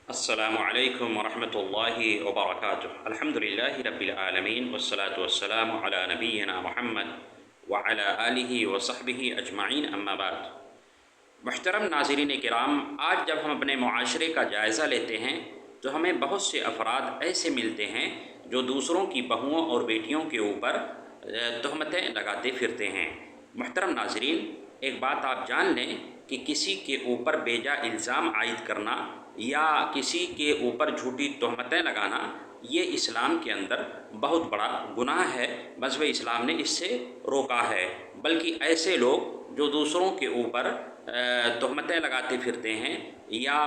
السلام علیکم ورحمۃ اللہ وبرکاتہ۔ الحمدللہ رب العالمین والصلاة والسلام علی نبینا محمد وعلی آلہ وصحبہ اجمعین، اما بعد۔ محترم ناظرین کرام، آج جب ہم اپنے معاشرے کا جائزہ لیتے ہیں تو ہمیں بہت سے افراد ایسے ملتے ہیں جو دوسروں کی بہوؤں اور بیٹیوں کے اوپر تہمتیں لگاتے پھرتے ہیں۔ محترم ناظرین، ایک بات آپ جان لیں کہ کسی کے اوپر بیجا الزام عائد کرنا یا کسی کے اوپر جھوٹی تہمتیں لگانا، یہ اسلام کے اندر بہت بڑا گناہ ہے۔ مذہب اسلام نے اس سے روکا ہے، بلکہ ایسے لوگ جو دوسروں کے اوپر تہمتیں لگاتے پھرتے ہیں یا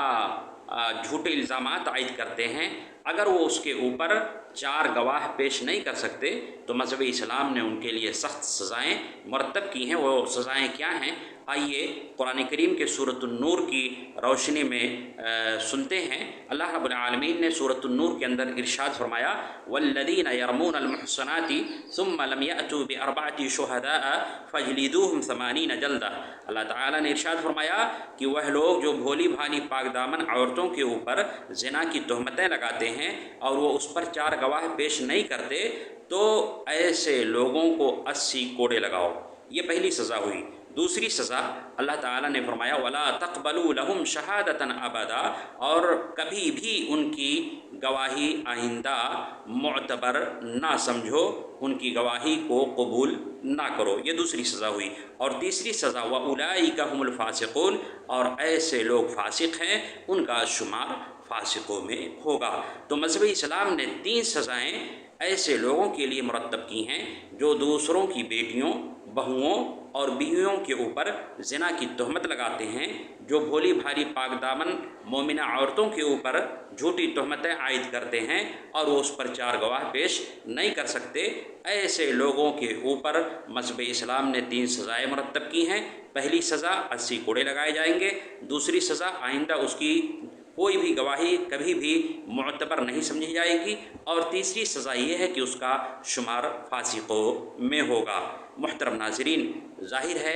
جھوٹے الزامات عائد کرتے ہیں، اگر وہ اس کے اوپر 4 گواہ پیش نہیں کر سکتے تو مذہب اسلام نے ان کے لیے سخت سزائیں مرتب کی ہیں۔ وہ سزائیں کیا ہیں؟ آئیے قرآن کریم کے سورۃ النور کی روشنی میں سنتے ہیں۔ اللہ رب العالمین نے سورۃ النور کے اندر ارشاد فرمایا، والذین یرمون المحصنات ثم لم یأتوا بأربعة شہداء فاجلدوہم 80 جلدہ۔ اللہ تعالیٰ نے ارشاد فرمایا کہ وہ لوگ جو بھولی بھالی پاک دامن عورتوں کے اوپر زنا کی تہمتیں لگاتے ہیں اور وہ اس پر 4 گواہ پیش نہیں کرتے تو ایسے لوگوں کو 80 کوڑے لگاؤ۔ یہ پہلی سزا ہوئی۔ دوسری سزا اللہ تعالیٰ نے فرمایا، وَلَا تَقْبَلُوا لَهُمْ شَهَادَةً أَبَدًا، اور کبھی بھی ان کی گواہی آئندہ معتبر نہ سمجھو، ان کی گواہی کو قبول نہ کرو۔ یہ دوسری سزا ہوئی۔ اور تیسری سزا، وَأُولَئِكَ هُمُ الْفَاسِقُونَ، اور ایسے لوگ فاسق ہیں، ان کا شمار فاسقوں میں ہوگا۔ تو مذہب اسلام نے 3 سزائیں ایسے لوگوں کے لیے مرتب کی ہیں جو دوسروں کی بیٹیوں، بہوؤں اور بیویوں کے اوپر زنا کی تہمت لگاتے ہیں، جو بھولی بھالی پاک دامن مومنہ عورتوں کے اوپر جھوٹی تہمتیں عائد کرتے ہیں اور وہ اس پر 4 گواہ پیش نہیں کر سکتے۔ ایسے لوگوں کے اوپر مذہب اسلام نے 3 سزائیں مرتب کی ہیں۔ پہلی سزا 80 کوڑے لگائے جائیں گے۔ دوسری سزا، آئندہ اس کی کوئی بھی گواہی کبھی بھی معتبر نہیں سمجھی جائے گی۔ اور تیسری سزا یہ ہے کہ اس کا شمار فاسقوں میں ہوگا۔ محترم ناظرین، ظاہر ہے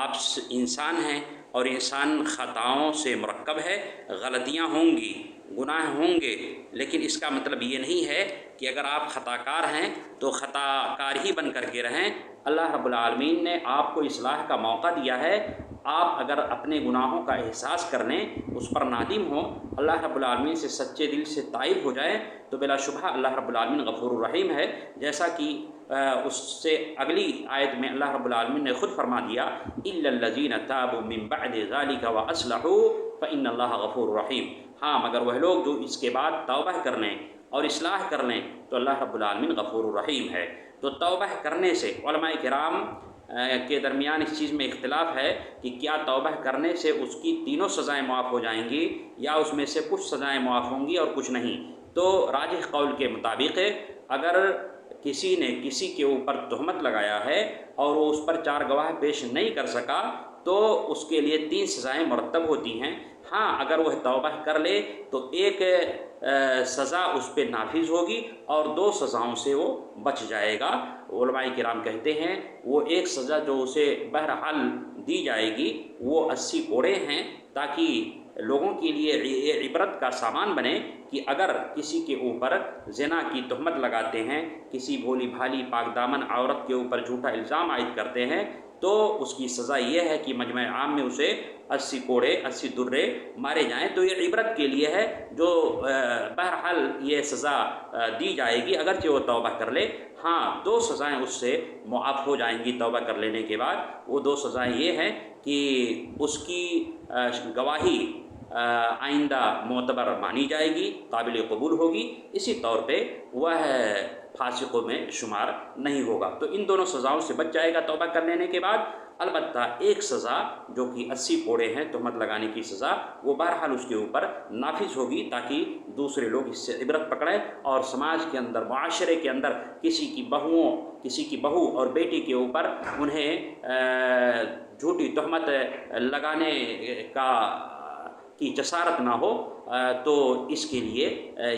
آپ انسان ہیں اور انسان خطاؤں سے مرکب ہے، غلطیاں ہوں گی، گناہ ہوں گے، لیکن اس کا مطلب یہ نہیں ہے کہ اگر آپ خطا کار ہیں تو خطا کار ہی بن کر کے رہیں۔ اللہ رب العالمین نے آپ کو اصلاح کا موقع دیا ہے۔ آپ اگر اپنے گناہوں کا احساس کر لیں، اس پر نادم ہوں، اللہ رب العالمین سے سچے دل سے تائب ہو جائیں، تو بلا شبہ اللہ رب العالمین غفور الرحیم ہے۔ جیسا کہ اس سے اگلی آیت میں اللہ رب العالمین نے خود فرما دیا، إِلَّا الَّذِينَ تَابُوا مِن بَعْدِ ذَلِكَ وَأَصْلَحُوا فَإِنَّ اللَّهَ غَفُورٌ رَحِيمٌ۔ ہاں، مگر وہ لوگ جو اس کے بعد توبہ کر لیں اور اصلاح کر لیں تو اللہ رب العالمین غفور الرحیم ہے۔ تو توبہ کرنے سے علماء کرام کے درمیان اس چیز میں اختلاف ہے کہ کیا توبہ کرنے سے اس کی تینوں سزائیں معاف ہو جائیں گی یا اس میں سے کچھ سزائیں معاف ہوں گی اور کچھ نہیں۔ تو راجح قول کے مطابق اگر کسی نے کسی کے اوپر تہمت لگایا ہے اور وہ اس پر 4 گواہ پیش نہیں کر سکا تو اس کے لیے 3 سزائیں مرتب ہوتی ہیں۔ ہاں، اگر وہ توبہ کر لے تو ایک سزا اس پہ نافذ ہوگی اور 2 سزاؤں سے وہ بچ جائے گا۔ علماء کرام کہتے ہیں وہ ایک سزا جو اسے بہرحال دی جائے گی وہ 80 کوڑے ہیں، تاکہ لوگوں کے لیے یہ عبرت کا سامان بنے کہ اگر کسی کے اوپر زنا کی تہمت لگاتے ہیں، کسی بھولی بھالی پاک دامن عورت کے اوپر جھوٹا الزام عائد کرتے ہیں، تو اس کی سزا یہ ہے کہ مجمع عام میں اسے 80 کوڑے، 80 درے مارے جائیں۔ تو یہ عبرت کے لیے ہے، جو بہرحال یہ سزا دی جائے گی اگرچہ وہ توبہ کر لے۔ ہاں، 2 سزائیں اس سے معاف ہو جائیں گی توبہ کر لینے کے بعد۔ وہ 2 سزائیں یہ ہیں کہ اس کی گواہی آئندہ معتبر مانی جائے گی، قابل قبول ہوگی، اسی طور پہ وہ فاسقوں میں شمار نہیں ہوگا۔ تو ان دونوں سزاؤں سے بچ جائے گا توبہ کر لینے کے بعد۔ البتہ ایک سزا جو کہ 80 کوڑے ہیں تہمت لگانے کی سزا، وہ بہرحال اس کے اوپر نافذ ہوگی تاکہ دوسرے لوگ اس سے عبرت پکڑیں اور سماج کے اندر، معاشرے کے اندر کسی کی بہو اور بیٹی کے اوپر انہیں جھوٹی تہمت لگانے کی جسارت نہ ہو۔ تو اس کے لیے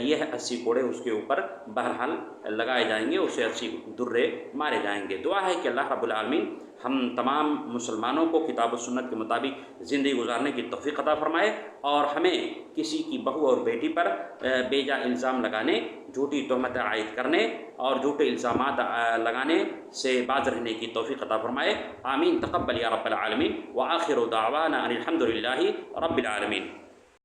یہ 80 کوڑے اس کے اوپر بہرحال لگائے جائیں گے، اسے 80 درے مارے جائیں گے۔ دعا ہے کہ اللہ رب العالمین ہم تمام مسلمانوں کو کتاب و سنت کے مطابق زندگی گزارنے کی توفیق عطا فرمائے، اور ہمیں کسی کی بہو اور بیٹی پر بے جا الزام لگانے، جھوٹی تہمتیں عائد کرنے اور جھوٹے الزامات لگانے سے باز رہنے کی توفیق عطا فرمائے۔ آمین، تقبل یا رب العالمین، وآخر دعوانا ان الحمد للہ رب العالمین۔